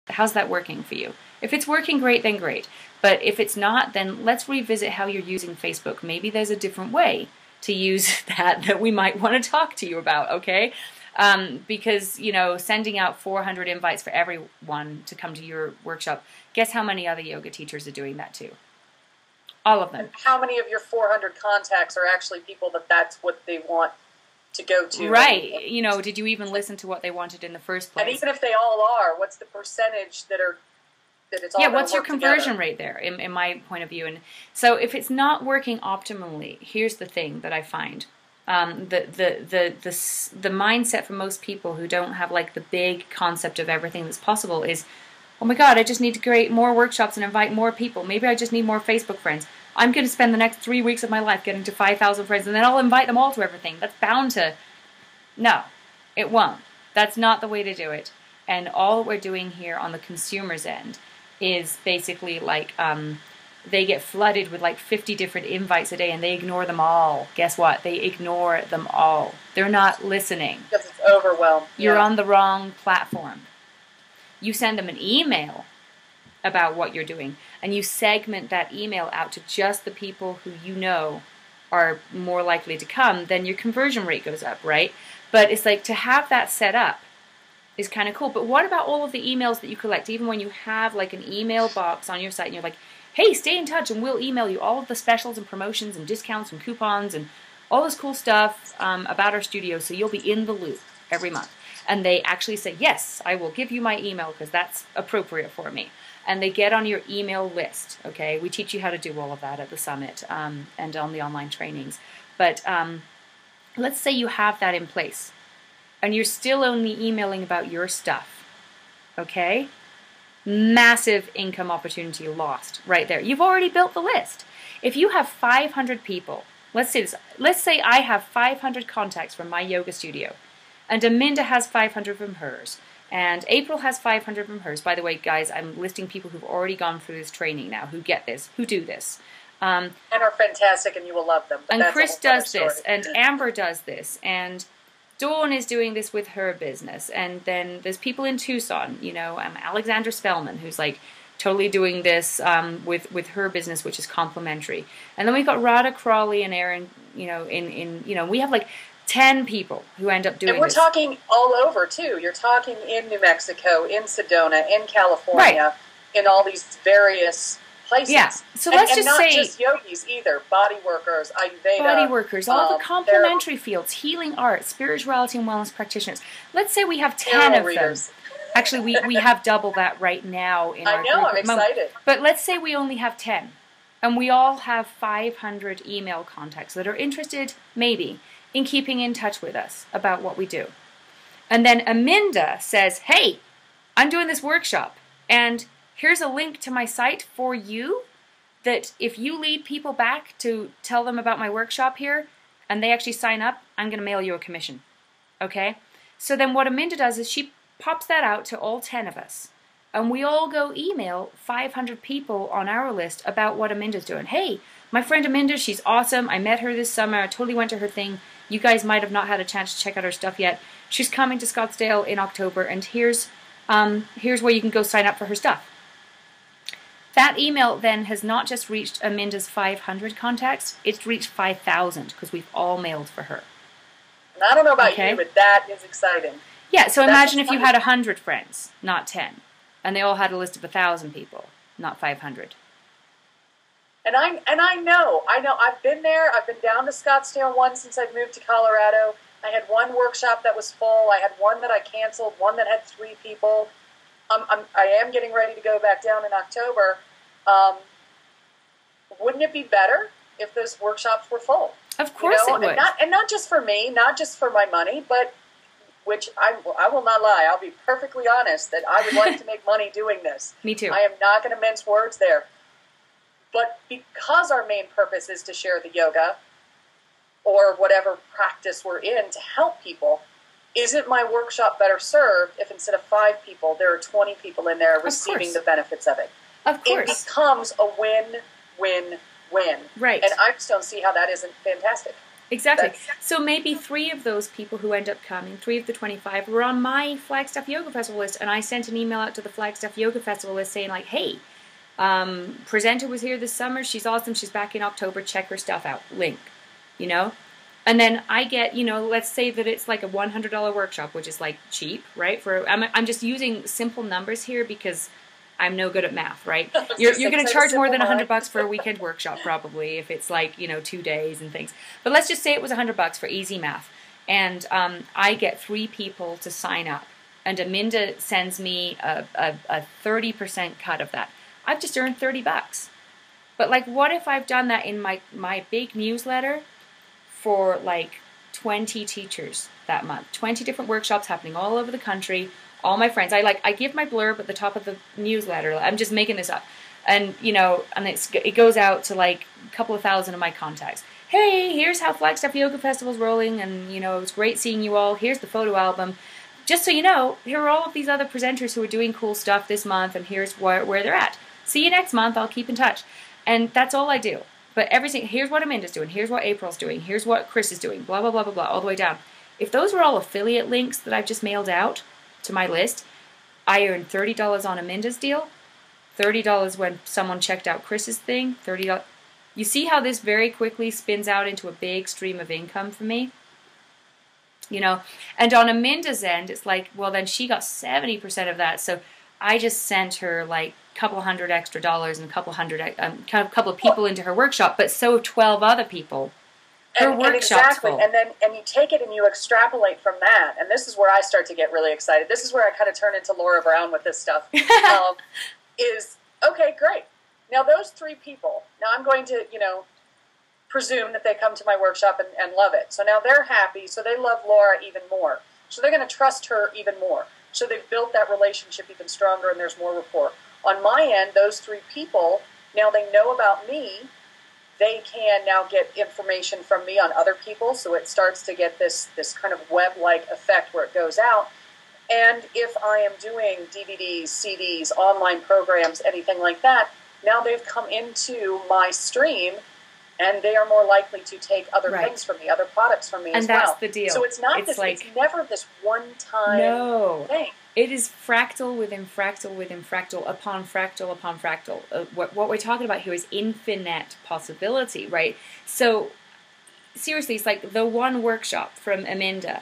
How's that working for you? If it's working great, then great. But if it's not, then let's revisit how you're using Facebook. Maybe there's a different way to use that we might want to talk to you about, okay? Because, you know, sending out 400 invites for everyone to come to your workshop, guess how many other yoga teachers are doing that too? All of them. And how many of your 400 contacts are actually people that's what they want to go to? Right. You know, did you even listen to what they wanted in the first place? And even if they all are, what's the percentage that it's all what's your conversion rate there, in my point of view? And so if it's not working optimally, here's the thing that I find. The mindset for most people who don't have like the big concept of everything that's possible is, oh my God, I just need to create more workshops and invite more people. Maybe I just need more Facebook friends. I'm going to spend the next 3 weeks of my life getting to 5,000 friends, and then I'll invite them all to everything. That's bound to... No, it won't. That's not the way to do it. And all that we're doing here on the consumer's end is basically like they get flooded with like 50 different invites a day, and they ignore them all. Guess what? They ignore them all. They're not listening. Because it's overwhelmed. You're on the wrong platform. You send them an email about what you're doing, and you segment that email out to just the people who you know are more likely to come, then your conversion rate goes up, right? But it's like, to have that set up is kind of cool. But what about all of the emails that you collect, even when you have like an email box on your site and you're like, hey, stay in touch and we'll email you all of the specials and promotions and discounts and coupons and all this cool stuff about our studio, so you'll be in the loop every month. And they actually say, yes, I will give you my email because that's appropriate for me. And they get on your email list, okay? We teach you how to do all of that at the summit and on the online trainings. But let's say you have that in place and you're still only emailing about your stuff, okay? Massive income opportunity lost right there. You've already built the list. If you have 500 people, let's say I have 500 contacts from my yoga studio, and Aminda has 500 from hers, and April has 500 from hers. By the way, guys, I'm listing people who've already gone through this training now, who get this, who do this. And are fantastic, and you will love them. And Chris does this, and Amber does this, and Dawn is doing this with her business. And then there's people in Tucson, you know, Alexandra Spellman, who's like totally doing this with her business, which is complementary. And then we've got Radha Crawley and Aaron, you know, we have like 10 people who end up doing this. And we're talking all over, too. You're talking in New Mexico, in Sedona, in California, in all these various places. Yeah, so let's just say... And not just yogis either. Body workers, Ayurveda. Body workers, all the complementary fields, healing arts, spirituality and wellness practitioners. Let's say we have 10 of them. Actually, we have double that right now in our group. I know, I'm excited. But let's say we only have 10. And we all have 500 email contacts that are interested, maybe, in keeping in touch with us about what we do. And then Aminda says, hey, I'm doing this workshop, and here's a link to my site for you, that if you lead people back to tell them about my workshop here, and they actually sign up, I'm going to mail you a commission. Okay? So then what Aminda does is she pops that out to all 10 of us, and we all go email 500 people on our list about what Aminda's doing. Hey, my friend Aminda, she's awesome. I met her this summer. I totally went to her thing. You guys might have not had a chance to check out her stuff yet. She's coming to Scottsdale in October, and here's where you can go sign up for her stuff. That email then has not just reached Aminda's 500 contacts, it's reached 5,000 because we've all mailed for her. And I don't know about you, but that is exciting. Yeah, so imagine if you had 100 friends, not 10, and they all had a list of 1,000 people, not 500. And I know, I've been there. I've been down to Scottsdale once since I've moved to Colorado. I had one workshop that was full. I had one that I canceled, one that had 3 people. I am getting ready to go back down in October. Wouldn't it be better if those workshops were full? Of course it would. And not just for me, not just for my money, but which I will not lie. I'll be perfectly honest that I would like to make money doing this. Me too. I am not going to mince words there. But because our main purpose is to share the yoga or whatever practice we're in to help people, isn't my workshop better served if instead of 5 people, there are 20 people in there receiving the benefits of it? Of course. It becomes a win-win-win. Right. And I just don't see how that isn't fantastic. Exactly. So maybe 3 of those people who end up coming, 3 of the 25, were on my Flagstaff Yoga Festival list, and I sent an email out to the Flagstaff Yoga Festival list saying like, hey, presenter was here this summer, she's awesome, she's back in October, check her stuff out, link, you know? And then I get, you know, let's say that it's like a $100 workshop, which is like cheap, right? I'm just using simple numbers here because I'm no good at math, right? You're going to charge more than $100 for a weekend workshop, probably, if it's like, you know, 2 days and things. But let's just say it was $100 for easy math. And I get 3 people to sign up. And Aminda sends me a 30% cut of that. I've just earned $30. But like, what if I've done that in my big newsletter for like 20 teachers that month? 20 different workshops happening all over the country. All my friends, I give my blurb at the top of the newsletter. I'm just making this up, and you know, and it goes out to like a couple of thousand of my contacts. Hey, here's how Flagstaff Yoga Festival's rolling, and you know, it was great seeing you all. Here's the photo album. Just so you know, here are all of these other presenters who are doing cool stuff this month, and here's where they're at. See you next month. I'll keep in touch, and that's all I do. But everything, here's what Aminda's doing. Here's what April's doing. Here's what Chris is doing. Blah blah blah blah blah, all the way down. If those were all affiliate links that I've just mailed out to my list, I earned $30 on Aminda's deal, $30 when someone checked out Chris's thing, $30. You see how this very quickly spins out into a big stream of income for me? You know, and on Aminda's end, it's like, well, then she got 70% of that, so I just sent her like a couple $100 extra and a couple of people into her workshop, but so 12 other people. And exactly, full. And you take it and you extrapolate from that, and this is where I start to get really excited. This is where I kind of turn into Laura Brown with this stuff. Is okay, great. Now those 3 people. Now I'm going to, you know, presume that they come to my workshop and love it. So now they're happy. So they love Laura even more. So they're going to trust her even more. So they've built that relationship even stronger, and there's more rapport. On my end, those 3 people, now they know about me. They can now get information from me on other people, so it starts to get this kind of web-like effect where it goes out. And if I am doing DVDs, CDs, online programs, anything like that, now they've come into my stream, and they are more likely to take other things from me, other products from me as well. And that's the deal. So it's not it's never this one-time thing. It is fractal within fractal within fractal upon fractal upon fractal. What we're talking about here is infinite possibility, right? So, seriously, it's like the one workshop from Aminda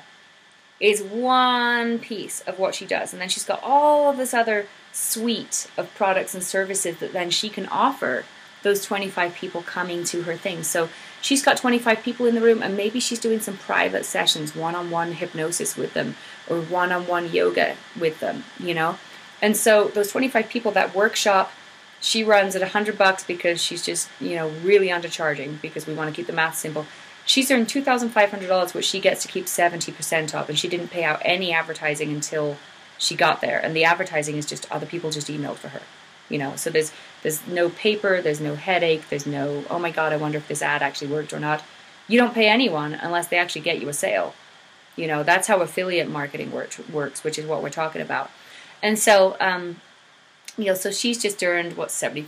is one piece of what she does. And then she's got all of this other suite of products and services that then she can offer those 25 people coming to her thing. So she's got 25 people in the room, and maybe she's doing some private sessions, one-on-one hypnosis with them, or one-on-one yoga with them, you know? And so those 25 people, that workshop, she runs at $100 because she's just, you know, really undercharging because we want to keep the math simple. She's earned $2,500, which she gets to keep 70% of, and she didn't pay out any advertising until she got there. And the advertising is just other people just emailed for her. You know, so there's no paper, there's no headache, there's no, oh my God, I wonder if this ad actually worked or not. You don't pay anyone unless they actually get you a sale. You know, that's how affiliate marketing works, which is what we're talking about. And so, you know, so she's just earned, what, 70%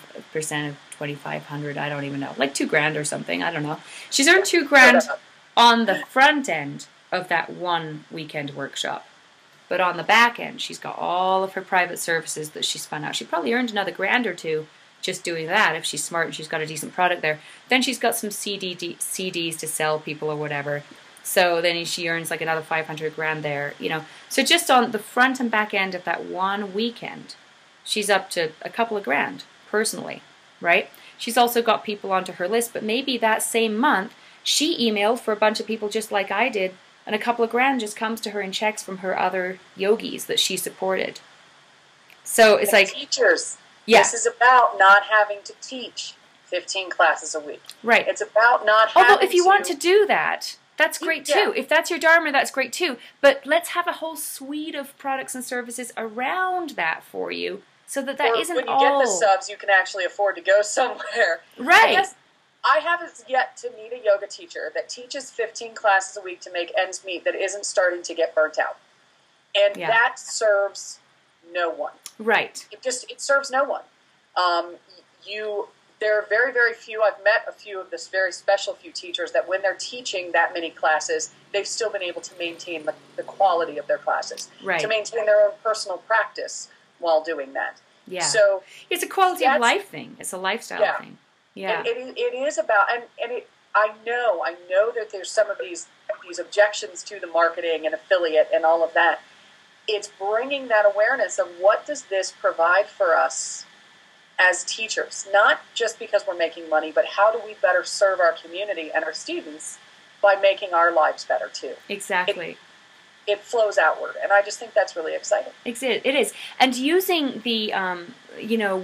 of 2,500, I don't even know, like $2,000 or something, I don't know. She's earned $2,000 on the front end of that one weekend workshop. But on the back end, she's got all of her private services that she spun out. She probably earned another $1,000 or $2,000 just doing that if she's smart and she's got a decent product there. Then she's got some CDs to sell people or whatever. So then she earns like another $500,000 there, you know. So just on the front and back end of that one weekend, she's up to a couple of grand personally, right? She's also got people onto her list, but maybe that same month she emailed for a bunch of people just like I did, and a couple of grand just comes to her in checks from her other yogis that she supported. So it's like teachers. Yeah. This is about not having to teach 15 classes a week. Right. It's about not having Although if you want to do that, that's great too. If that's your dharma, that's great too. But let's have a whole suite of products and services around that for you, so that isn't when you all... get the subs, you can actually afford to go somewhere. Right. I haven't yet to meet a yoga teacher that teaches 15 classes a week to make ends meet that isn't starting to get burnt out. And that serves no one. Right. It serves no one. there are very, very few. I've met a few of this very special few teachers that when they're teaching that many classes, they've still been able to maintain the quality of their classes, right, to maintain their own personal practice while doing that. Yeah. So it's a quality of life thing. It's a lifestyle thing. Yeah. It is about, and I know that there's some of these objections to the marketing and affiliate and all of that. It's bringing that awareness of what does this provide for us as teachers, not just because we're making money, but how do we better serve our community and our students by making our lives better too. Exactly. It flows outward, and I just think that's really exciting. It is. And using the,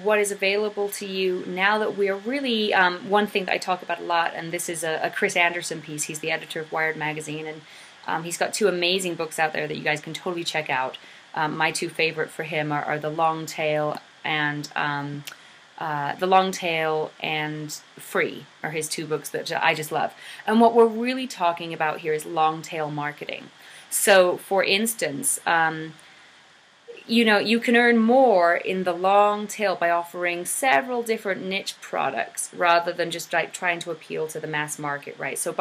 what is available to you now that we're really, one thing that I talk about a lot, and this is a Chris Anderson piece. He's the editor of Wired Magazine, and he's got 2 amazing books out there that you guys can totally check out. My 2 favorite for him are The Long Tail and Free are his 2 books that I just love. And what we're really talking about here is long tail marketing. So, for instance, you can earn more in the long tail by offering several different niche products rather than just like trying to appeal to the mass market, right? So,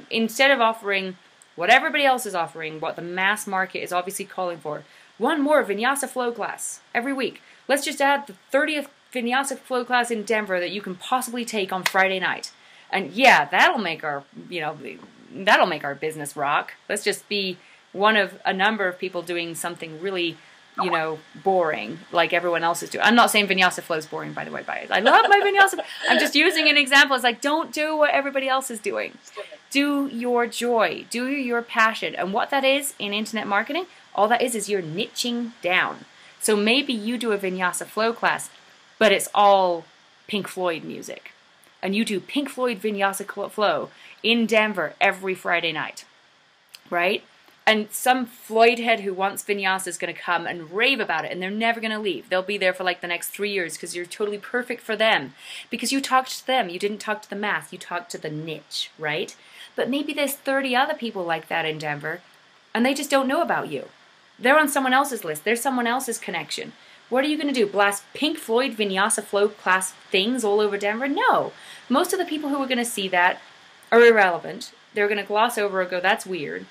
instead of offering what everybody else is offering, what the mass market is obviously calling for, one more Vinyasa flow class every week. Let's just add the 30th Vinyasa flow class in Denver that you can possibly take on Friday night. And yeah, that'll make our business rock. Let's just be one of a number of people doing something really, boring like everyone else is doing. I'm not saying Vinyasa flow is boring, by the way, I love my Vinyasa. I'm just using an example. It's like, don't do what everybody else is doing. Do your joy. Do your passion. And what that is in internet marketing, all that is you're niching down. So maybe you do a Vinyasa flow class, but it's all Pink Floyd music. And you do Pink Floyd Vinyasa flow in Denver every Friday night, right? And some Floyd head who wants Vinyasa is going to come and rave about it, and they're never going to leave. They'll be there for like the next 3 years because you're totally perfect for them. Because you talked to them. You didn't talk to the mass. You talked to the niche, right? But maybe there's 30 other people like that in Denver, and they just don't know about you. They're on someone else's list. They're someone else's connection. What are you going to do? Blast Pink Floyd Vinyasa flow class things all over Denver? No. Most of the people who are going to see that are irrelevant. They're going to gloss over or go, that's weird.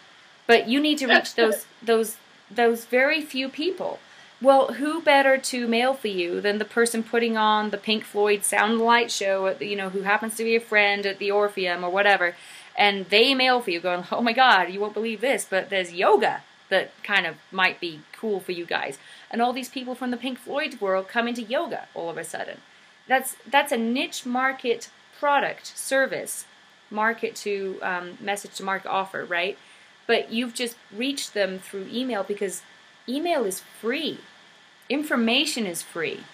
But you need to reach those very few people. Well, who better to mail for you than the person putting on the Pink Floyd Sound and Light show at who happens to be a friend at the Orpheum or whatever, and they mail for you going, oh my God, you won't believe this, but there's yoga that kind of might be cool for you guys. And all these people from the Pink Floyd world come into yoga all of a sudden. That's a niche market product, service, market to message to market offer, right? But you've just reached them through email because email is free. Information is free.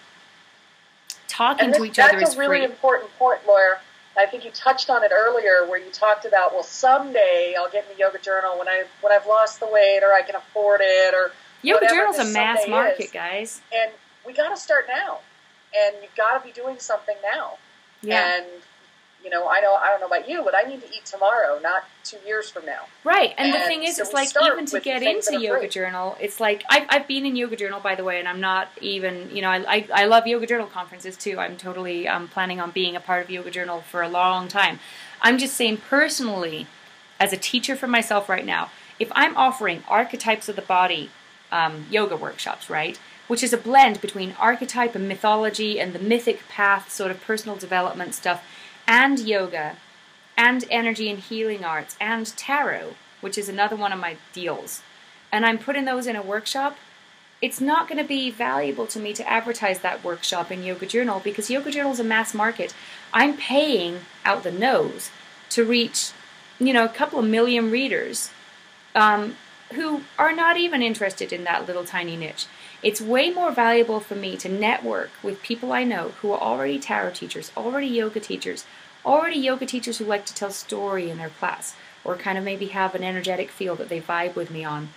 Talking to each other is free. That's a really important point, Laura. I think you touched on it earlier where you talked about, well, someday I'll get in the Yoga Journal when I've lost the weight or I can afford it or Yoga Journal's a mass market, guys. And we got to start now. And you've got to be doing something now. Yeah. And I don't know about you, but I need to eat tomorrow, not 2 years from now. Right, and the thing is, it's like even to get into Yoga Journal, it's like I've been in Yoga Journal, by the way, and I'm not even I love Yoga Journal conferences too. I'm totally planning on being a part of Yoga Journal for a long time. I'm just saying personally, as a teacher for myself right now, if I'm offering archetypes of the body yoga workshops, right, which is a blend between archetype and mythology and the mythic path sort of personal development stuff, and yoga, and energy and healing arts, and tarot, which is another one of my deals, and I'm putting those in a workshop, it's not going to be valuable to me to advertise that workshop in Yoga Journal because Yoga Journal is a mass market. I'm paying out the nose to reach, a couple of million readers who are not even interested in that little tiny niche. It's way more valuable for me to network with people I know who are already tarot teachers, already yoga teachers who like to tell story in their class, or kind of maybe have an energetic field that they vibe with me on,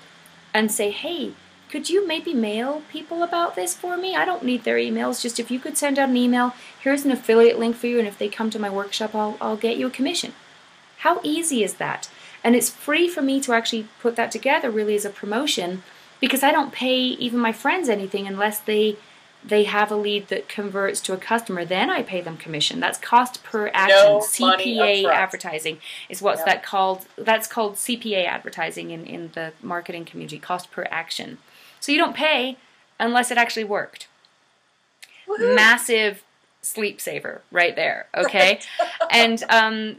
and say, hey, could you maybe mail people about this for me? I don't need their emails, just if you could send out an email, here's an affiliate link for you, and if they come to my workshop, I'll get you a commission. How easy is that? And it's free for me to actually put that together really as a promotion, because I don't pay even my friends anything unless they they have a lead that converts to a customer, then I pay them commission. That's cost per action. No money CPA upfront. advertising is what's that called. That's called CPA advertising in the marketing community, cost per action. So you don't pay unless it actually worked. Woohoo. Massive sleep saver right there, okay? And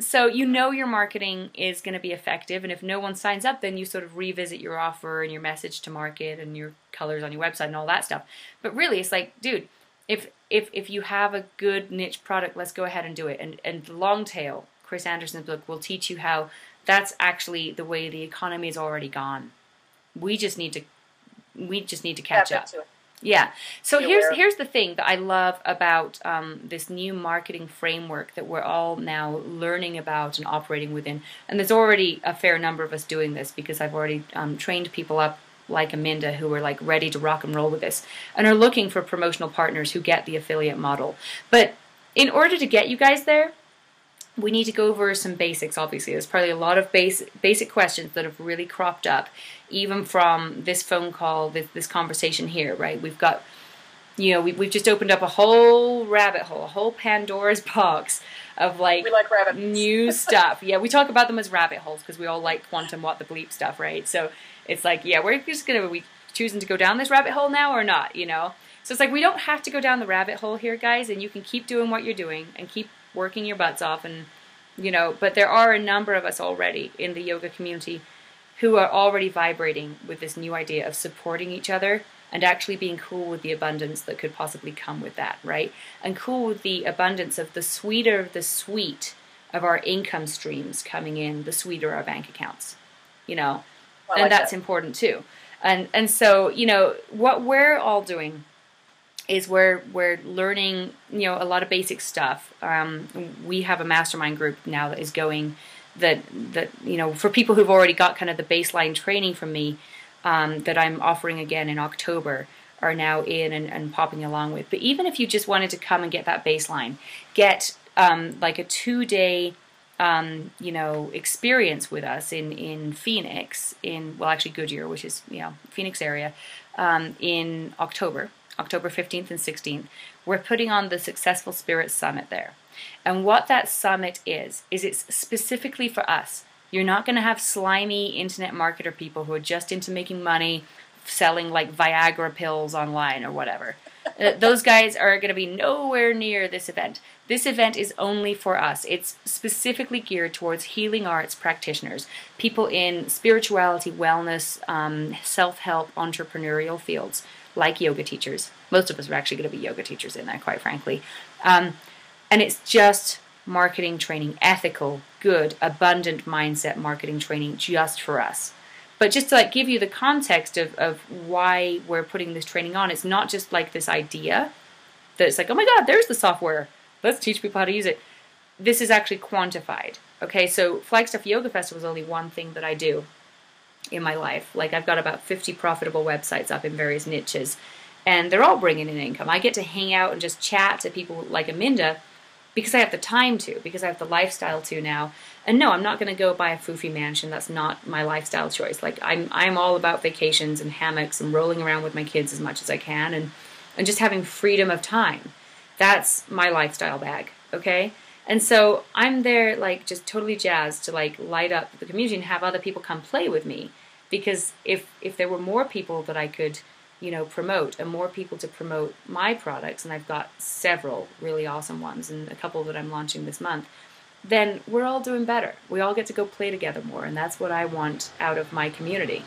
so you know your marketing is going to be effective, and if no one signs up, then you sort of revisit your offer and your message to market and your colors on your website and all that stuff. But really, it's like, dude, if you have a good niche product, let's go ahead and do it. And Long Tail, Chris Anderson's book, will teach you how that's actually the way the economy is already gone. We just need to catch up. Yeah. So here's the thing that I love about this new marketing framework that we're all now learning about and operating within. And there's already a fair number of us doing this because I've already trained people up like Aminda who are like ready to rock and roll with this and are looking for promotional partners who get the affiliate model. But in order to get you guys there, we need to go over some basics, obviously. There's probably a lot of basic questions that have really cropped up, even from this phone call, this conversation here, right? We've got, we've just opened up a whole rabbit hole, a whole Pandora's box of like new stuff. Yeah, we talk about them as rabbit holes because we all like quantum what the bleep stuff, right? So it's like, yeah, we're just we choosing to go down this rabbit hole now or not, So it's like we don't have to go down the rabbit hole here, guys, and you can keep doing what you're doing and keep working your butts off, and but there are a number of us already in the yoga community who are already vibrating with this new idea of supporting each other and actually being cool with the abundance that could possibly come with that, right? And cool with the abundance of the sweeter the sweet of our income streams coming in, the sweeter our bank accounts, and that's important too. And so, what we're all doing is we're learning, a lot of basic stuff. We have a mastermind group now that is going that for people who've already got kind of the baseline training from me that I'm offering again in October are now in and popping along with. But even if you just wanted to come and get that baseline, get like a 2-day experience with us in Phoenix, actually Goodyear, which is, Phoenix area, in October 15th and 16th, we're putting on the Successful Spirit Summit there. And what that summit is it's specifically for us. You're not going to have slimy internet marketer people who are just into making money, selling like Viagra pills online or whatever. Those guys are going to be nowhere near this event. This event is only for us. It's specifically geared towards healing arts practitioners, people in spirituality, wellness, self-help, entrepreneurial fields, like yoga teachers. Most of us are actually going to be yoga teachers in there, quite frankly. And it's just marketing training, ethical, good, abundant mindset marketing training just for us. But just to give you the context of why we're putting this training on, it's not just like this idea that it's like, oh my God, there's the software. Let's teach people how to use it. This is actually quantified. Okay, so Flagstaff Yoga Festival is only one thing that I do in my life. I've got about 50 profitable websites up in various niches, and they're all bringing in income. I get to hang out and just chat to people like Aminda because I have the time to, because I have the lifestyle to now. And no, I'm not going to go buy a foofy mansion. That's not my lifestyle choice. I'm all about vacations and hammocks and rolling around with my kids as much as I can and just having freedom of time. That's my lifestyle bag, okay? And so I'm there just totally jazzed to light up the community and have other people come play with me. Because if there were more people that I could, promote, and more people to promote my products, and I've got several really awesome ones and a couple that I'm launching this month, then we're all doing better. We all get to go play together more, and that's what I want out of my community.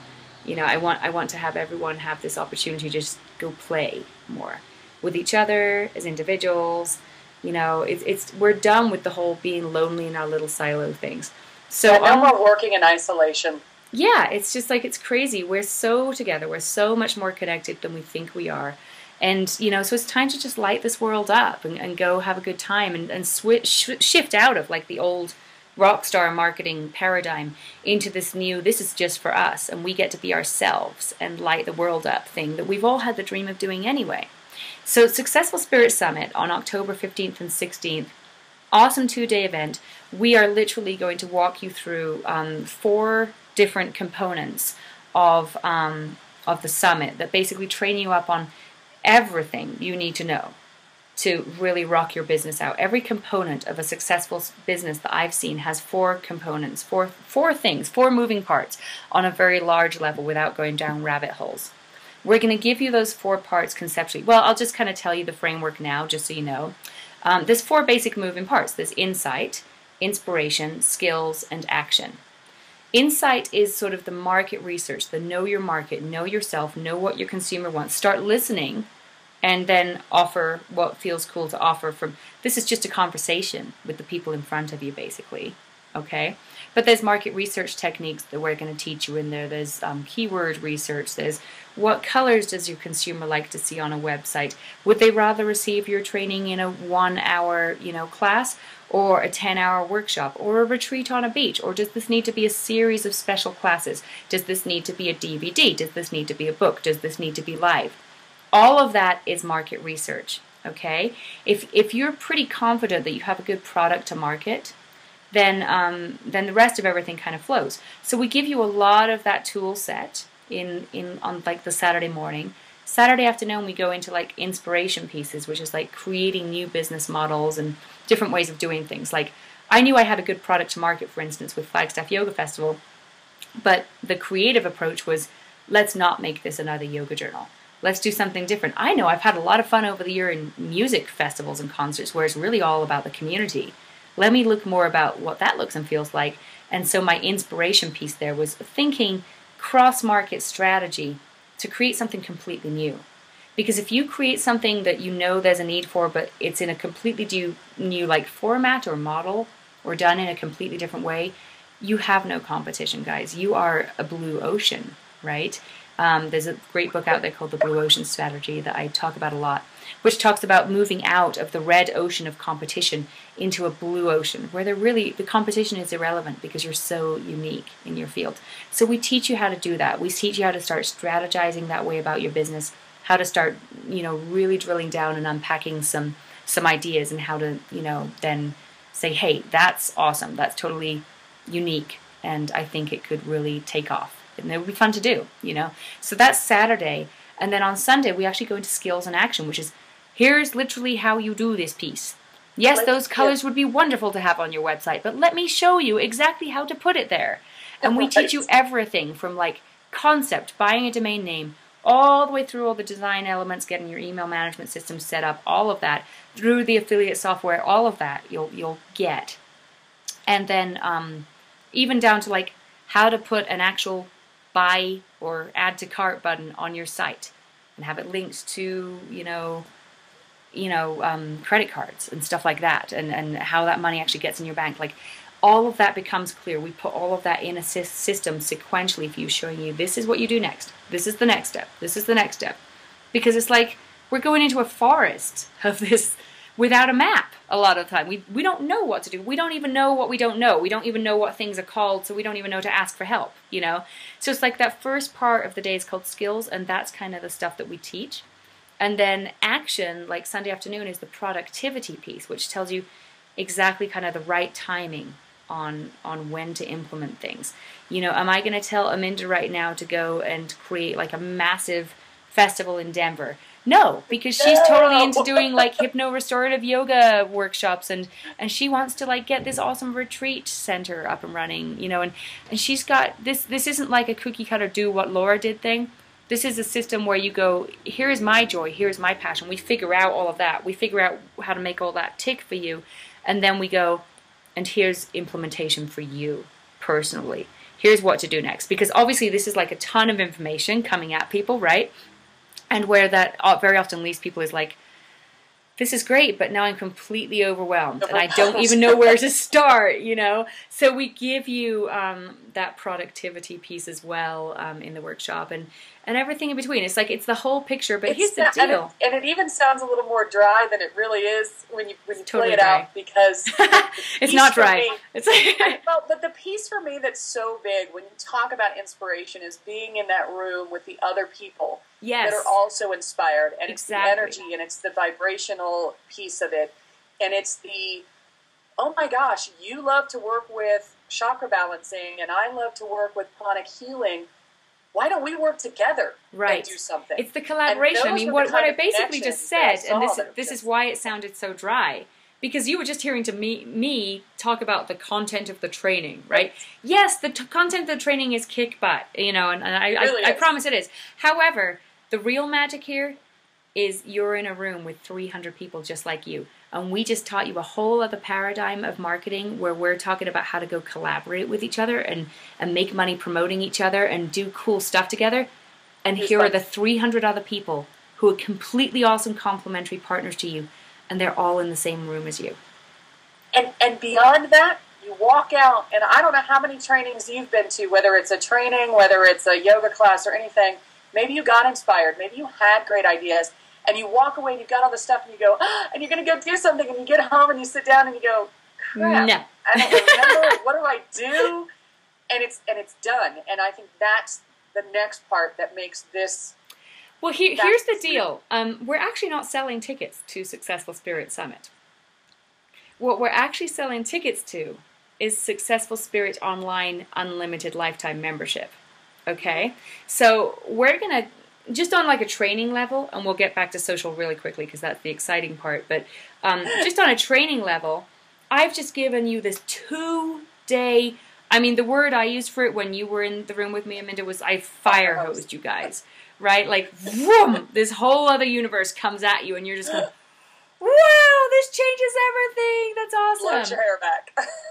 I want to have everyone have this opportunity to just go play more with each other as individuals. We're done with the whole being lonely in our little silo things. So no more working in isolation. Yeah, it's just it's crazy. We're so together. We're so much more connected than we think we are. And, so it's time to just light this world up and go have a good time and shift out of the old rock star marketing paradigm into this new, this is just for us and we get to be ourselves and light the world up thing that we've all had the dream of doing anyway. So Successful Spirit Summit on October 15th and 16th, awesome 2-day event. We are literally going to walk you through 4 different components of the summit that basically train you up on everything you need to know to really rock your business out. Every component of a successful business that I've seen has 4 components, four things, 4 moving parts on a very large level without going down rabbit holes. We're going to give you those 4 parts conceptually. Well, I'll just kind of tell you the framework now, just so you know. There's 4 basic moving parts. There's insight, inspiration, skills, and action. Insight is sort of the market research, the know your market, know yourself, know what your consumer wants. Start listening and then offer what feels cool to offer from, this is just a conversation with the people in front of you, basically, okay? But there's market research techniques that we're going to teach you in there. There's keyword research. There's what colors does your consumer like to see on a website? Would they rather receive your training in a 1-hour, class, or a 10-hour workshop, or a retreat on a beach? Or does this need to be a series of special classes? Does this need to be a DVD? Does this need to be a book? Does this need to be live? All of that is market research, okay? If you're pretty confident that you have a good product to market, then the rest of everything kind of flows. So we give you a lot of that tool set on like the Saturday morning. Saturday afternoon we go into like inspiration pieces, which is like creating new business models and different ways of doing things. Like I knew I had a good product to market, for instance, with Flagstaff Yoga Festival, but the creative approach was, let's not make this another yoga journal. Let's do something different. I know I've had a lot of fun over the year in music festivals and concerts where it's really all about the community. Let me look more about what that looks and feels like. And so my inspiration piece there was thinking cross-market strategy to create something completely new. Because if you create something that you know there's a need for, but it's in a completely new like format or model or done in a completely different way, you have no competition, guys. You are a blue ocean, right? There's a great book out there called The Blue Ocean Strategy that I talk about a lot, which talks about moving out of the red ocean of competition into a blue ocean, where the competition is irrelevant because you're so unique in your field. So we teach you how to do that. We teach you how to start strategizing that way about your business, how to start, really drilling down and unpacking some ideas, and how to, then say, hey, that's awesome. That's totally unique. And I think it could really take off. And it would be fun to do, So that's Saturday. And then on Sunday, we actually go into skills and action, which is, here's literally how you do this piece. Yes, those colors would be wonderful to have on your website, but let me show you exactly how to put it there. And we teach you everything from like concept, buying a domain name, all the way through all the design elements, getting your email management system set up, all of that, through the affiliate software, all of that you'll get. And then even down to like how to put an actual buy or add to cart button on your site and have it linked to, credit cards and stuff like that, and how that money actually gets in your bank. Like all of that becomes clear. We put all of that in a system sequentially for you, showing you this is what you do next. This is the next step. This is the next step. Because it's like we're going into a forest of this without a map a lot of the time. We don't know what to do. We don't even know what we don't know. We don't even know what things are called, so we don't even know to ask for help, So it's like that first part of the day is called skills, and that's kind of the stuff that we teach. And then action, like Sunday afternoon, is the productivity piece, which tells you exactly kind of the right timing on when to implement things. Am I going to tell Aminda right now to go and create like a massive festival in Denver? No, because she's totally into doing like hypno-restorative yoga workshops, and she wants to like get this awesome retreat center up and running, and she's got this isn't like a cookie cutter do what Laura did thing. This is a system where you go, here's my joy, here's my passion. We figure out all of that. We figure out how to make all that tick for you, and then we go, and here's implementation for you personally. Here's what to do next, because obviously this is like a ton of information coming at people, right? And where that very often leaves people is like, this is great, but now I'm completely overwhelmed and I don't even know where to start, So we give you that productivity piece as well in the workshop, and everything in between. It's like it's the whole picture, but here's the deal. And it even sounds a little more dry than it really is when you totally play it dry. Out, because it's not dry. It's but the piece for me that's so big when you talk about inspiration is being in that room with the other people that are also inspired, and it's the energy and it's the vibrational piece of it, and it's the, oh my gosh, you love to work with chakra balancing and I love to work with pranic healing. why don't we work together right. and do something? It's the collaboration. I mean, what I basically just said, and this is why it sounded so dry, because you were just hearing to me talk about the content of the training, right? Yes, the content of the training is kick butt, you know, and I promise it is. However, the real magic here is you're in a room with 300 people just like you. And we just taught you a whole other paradigm of marketing where we're talking about how to go collaborate with each other and make money promoting each other and do cool stuff together. And here are the 300 other people who are completely awesome complementary partners to you. And they're all in the same room as you. And beyond that, you walk out, and I don't know how many trainings you've been to, whether it's a training, whether it's a yoga class or anything. Maybe you got inspired. Maybe you had great ideas. And you walk away and you've got all this stuff and you go, and you're going to go do something, and you get home and you sit down and you go, crap, no. I don't remember, what do I do? And it's done. And I think that's the next part that makes this... Well, here's the deal. We're actually not selling tickets to Successful Spirit Summit. What we're actually selling tickets to is Successful Spirit Online Unlimited Lifetime Membership. Okay? So we're going to... just on like a training level, and we'll get back to social really quickly because that's the exciting part, but just on a training level, I've just given you this 2-day, I mean, the word I used for it when you were in the room with me, Aminda, was I fire hosed you guys, right? Like, vroom, this whole other universe comes at you and you're just going, wow, this changes everything, that's awesome. Let your hair back.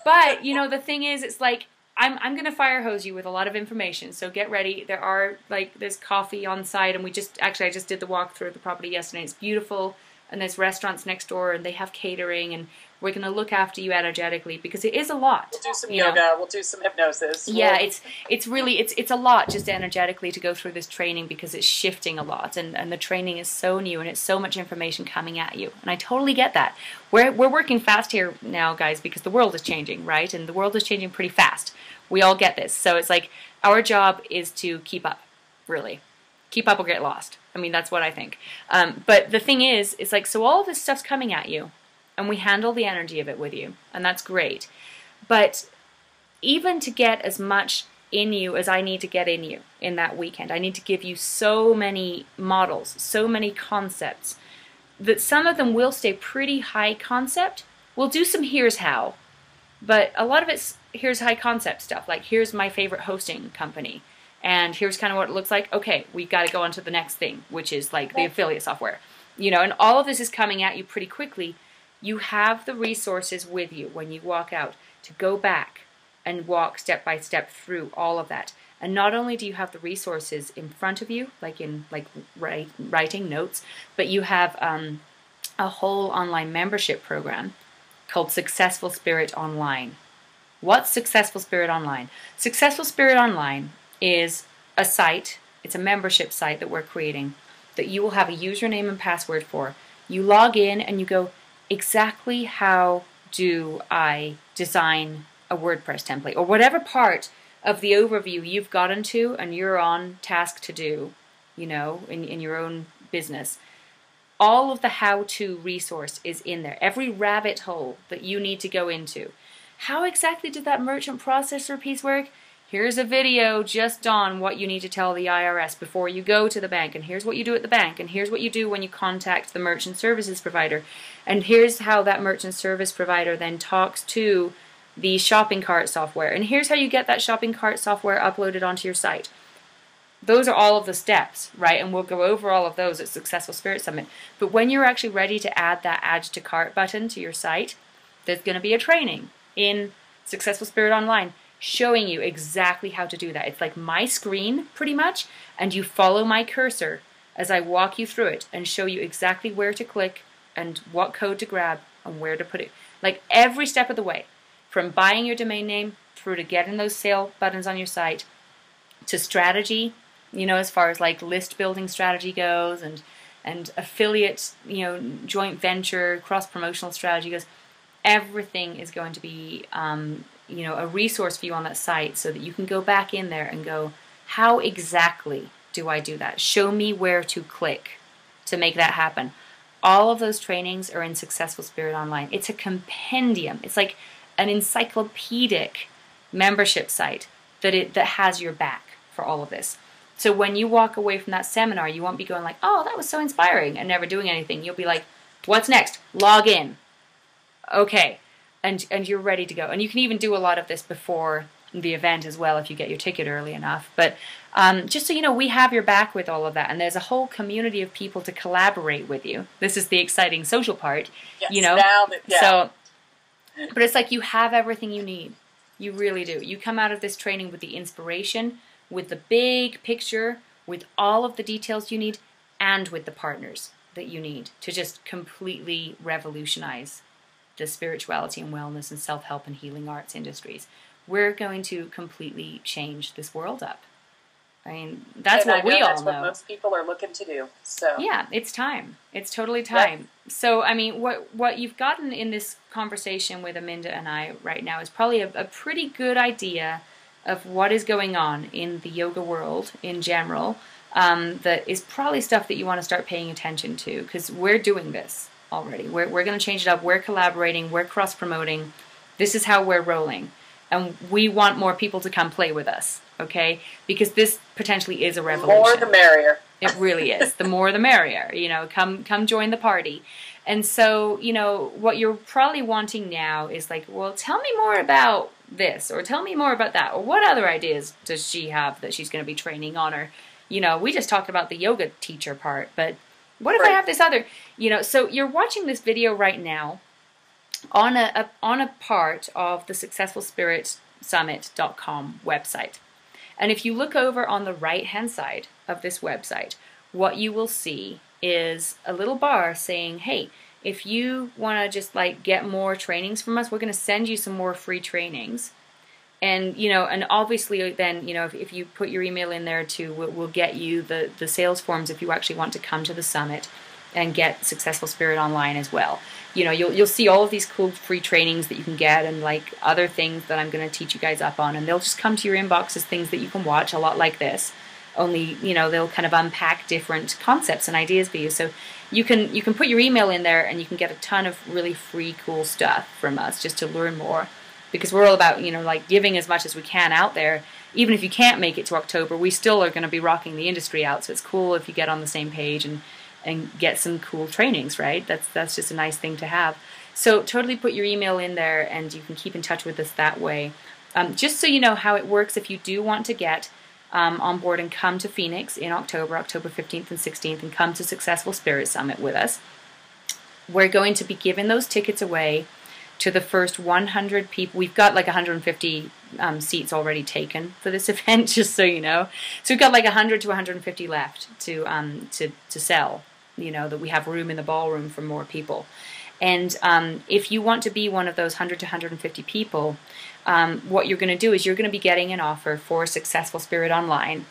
But, you know, the thing is, it's like, I'm going to fire hose you with a lot of information, so get ready. There's coffee on site, and I just did the walk through the property yesterday. It's beautiful, and there's restaurants next door, and they have catering, and we're going to look after you energetically, because it is a lot. We'll do some yoga, we'll do some hypnosis. Yeah, it's a lot just energetically to go through this training, because it's shifting a lot, and the training is so new, and it's so much information coming at you, and I totally get that. We're working fast here now, guys, because the world is changing, right? And the world is changing pretty fast. We all get this. So it's like our job is to keep up, really. Keep up or get lost. I mean, that's what I think. But the thing is, it's like, so all of this stuff's coming at you, and we handle the energy of it with you, and that's great. But even to get as much in you as I need to get in you in that weekend, I need to give you so many models, so many concepts, that some of them will stay pretty high concept. We'll do some here's how, but a lot of it's here's high concept stuff, like here's my favorite hosting company, and here's kind of what it looks like. Okay, we've got to go on to the next thing, which is like the affiliate software. You know, and all of this is coming at you pretty quickly. You have the resources with you when you walk out to go back and walk step by step through all of that. And not only do you have the resources in front of you, like in writing notes, but you have a whole online membership program called Successful Spirit Online. What's Successful Spirit Online? Successful Spirit Online is a site, it's a membership site that we're creating that you will have a username and password for. You log in and you go, exactly how do I design a WordPress template, or whatever part of the overview you've gotten to and you're on task to do, you know, in your own business. All of the how-to resource is in there. Every rabbit hole that you need to go into. How exactly did that merchant processor piece work? Here's a video just on what you need to tell the IRS before you go to the bank, and here's what you do at the bank, and here's what you do when you contact the merchant services provider, and here's how that merchant service provider then talks to the shopping cart software, and here's how you get that shopping cart software uploaded onto your site. Those are all of the steps, right? And we'll go over all of those at Successful Spirit Summit. But when you're actually ready to add that Add to Cart button to your site, there's going to be a training in Successful Spirit Online showing you exactly how to do that. It's like my screen, pretty much, and you follow my cursor as I walk you through it and show you exactly where to click and what code to grab and where to put it. Like every step of the way, from buying your domain name through to getting those sale buttons on your site, to strategy, you know, as far as like list building strategy goes, and affiliate, you know, joint venture, cross promotional strategy goes. Everything is going to be, you know, a resource for you on that site so that you can go back in there and go, how exactly do I do that? Show me where to click to make that happen. All of those trainings are in Successful Spirit Online. It's a compendium. It's like an encyclopedic membership site that has your back for all of this. So when you walk away from that seminar, you won't be going like, oh, that was so inspiring, and never doing anything. You'll be like, what's next? Log in. Okay. And you're ready to go. And you can even do a lot of this before the event as well if you get your ticket early enough. But just so you know, we have your back with all of that. And there's a whole community of people to collaborate with you. This is the exciting social part, Yes, you know. now that, yeah. So, but it's like you have everything you need. You really do. You come out of this training with the inspiration, with the big picture, with all of the details you need, and with the partners that you need to just completely revolutionize the spirituality and wellness and self-help and healing arts industries. We're going to completely change this world up. I mean, that's what we all know. That's what most people are looking to do. So yeah, it's time. It's totally time. Yep. So, I mean, what you've gotten in this conversation with Aminda and I right now is probably a pretty good idea of what is going on in the yoga world in general. That is probably stuff that you want to start paying attention to, because we're doing this already. We're going to change it up. We're collaborating. We're cross-promoting. This is how we're rolling. And we want more people to come play with us, okay? Because this potentially is a revolution. The more the merrier. It really is. The more the merrier. You know, come join the party. And so, you know, what you're probably wanting now is like, well, tell me more about this, or tell me more about that, or what other ideas does she have that she's going to be training on? Or, you know, we just talked about the yoga teacher part, but what if I have this other, you know? So you're watching this video right now on a part of the successfulspiritsummit.com website. And if you look over on the right-hand side of this website, what you will see is a little bar saying, hey, if you want to just like get more trainings from us, we're going to send you some more free trainings. And, you know, and obviously then, you know, if you put your email in there too, we'll get you the sales forms if you actually want to come to the summit and get Successful Spirit Online as well. You know, you'll see all of these cool free trainings that you can get, and like other things that I'm going to teach you guys up on, and they'll just come to your inbox as things that you can watch, a lot like this. Only, you know, they'll kind of unpack different concepts and ideas for you. So you can put your email in there, and you can get a ton of really free, cool stuff from us just to learn more. Because we're all about, you know, like giving as much as we can out there. Even if you can't make it to October, we still are going to be rocking the industry out. So it's cool if you get on the same page and get some cool trainings, right? That's just a nice thing to have. So totally put your email in there, and you can keep in touch with us that way. Just so you know how it works, if you do want to get on board and come to Phoenix in October 15th and 16th, and come to Successful Spirit Summit with us, we're going to be giving those tickets away to the first 100 people. We've got like 150 seats already taken for this event, just so you know. So we've got like 100 to 150 left to sell, you know, that we have room in the ballroom for more people. And if you want to be one of those 100 to 150 people, what you're going to do is you're going to be getting an offer for Successful Spirit Online.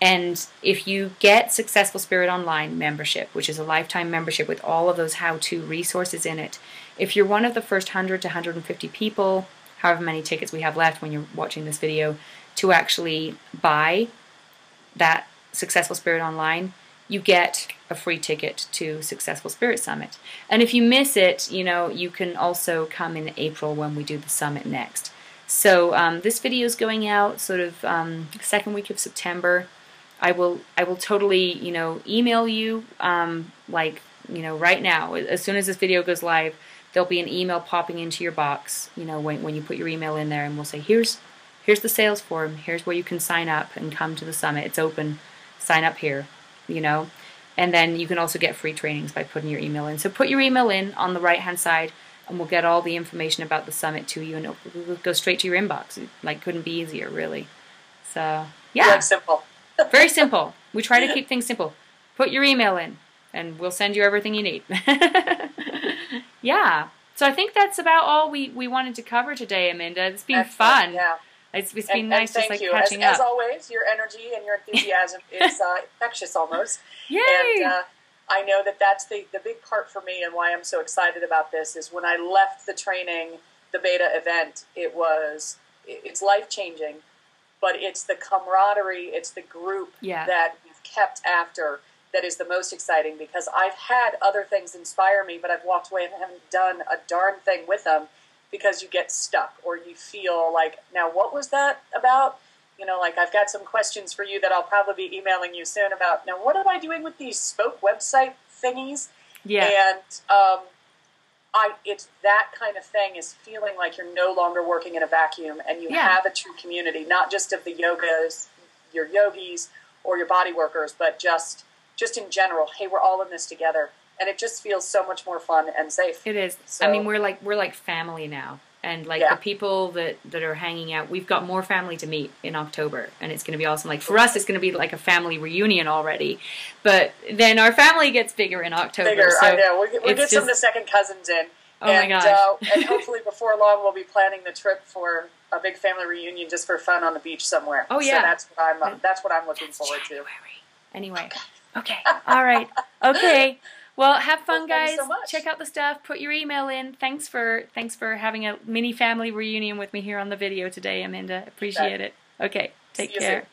And if you get Successful Spirit Online membership, which is a lifetime membership with all of those how-to resources in it, if you're one of the first 100 to 150 people, however many tickets we have left when you're watching this video, to actually buy that Successful Spirit Online, you get a free ticket to Successful Spirit Summit. And if you miss it, you know, you can also come in April when we do the summit next. So this video is going out sort of second week of September. I will totally, you know, email you like, you know, right now. As soon as this video goes live, there'll be an email popping into your box, you know, when you put your email in there, and we'll say, here's the sales form, here's where you can sign up and come to the summit. It's open, sign up here, you know. And then you can also get free trainings by putting your email in. So put your email in on the right-hand side, and we'll get all the information about the summit to you, and it'll go straight to your inbox. Like, couldn't be easier, really. So, yeah. Very simple. Very simple. We try to keep things simple. Put your email in, and we'll send you everything you need. Yeah. So I think that's about all we wanted to cover today, Aminda. It's been fun. Yeah. It's been nice just like catching up. As always, your energy and your enthusiasm is infectious almost. Yay! And I know that's the big part for me, and why I'm so excited about this is when I left the training, the beta event, it's life-changing, but it's the camaraderie, it's the group that we've kept after that is the most exciting, because I've had other things inspire me, but I've walked away and haven't done a darn thing with them, because you get stuck, or you feel like, now what was that about? like I've got some questions for you that I'll probably be emailing you soon about, now what am I doing with these spoke website thingies? Yeah. And it's that kind of thing, is feeling like you're no longer working in a vacuum and you have a true community, not just of the yogas, your yogis or your body workers, but just in general. Hey, we're all in this together, and it just feels so much more fun and safe. It is. So, I mean, we're like family now, and like the people that are hanging out. We've got more family to meet in October, and it's going to be awesome. Like for us, it's going to be like a family reunion already, but then our family gets bigger in October. Bigger, so I know. We'll get some of the second cousins in. Oh my gosh. And hopefully before long we'll be planning the trip for a big family reunion just for fun on the beach somewhere. Oh yeah. So that's what I'm looking forward to. Anyway. Okay. All right. Okay. Well, have fun, guys. Thanks so much. Check out the stuff. Put your email in. Thanks for having a mini family reunion with me here on the video today, Aminda. Appreciate it. Okay. Take care.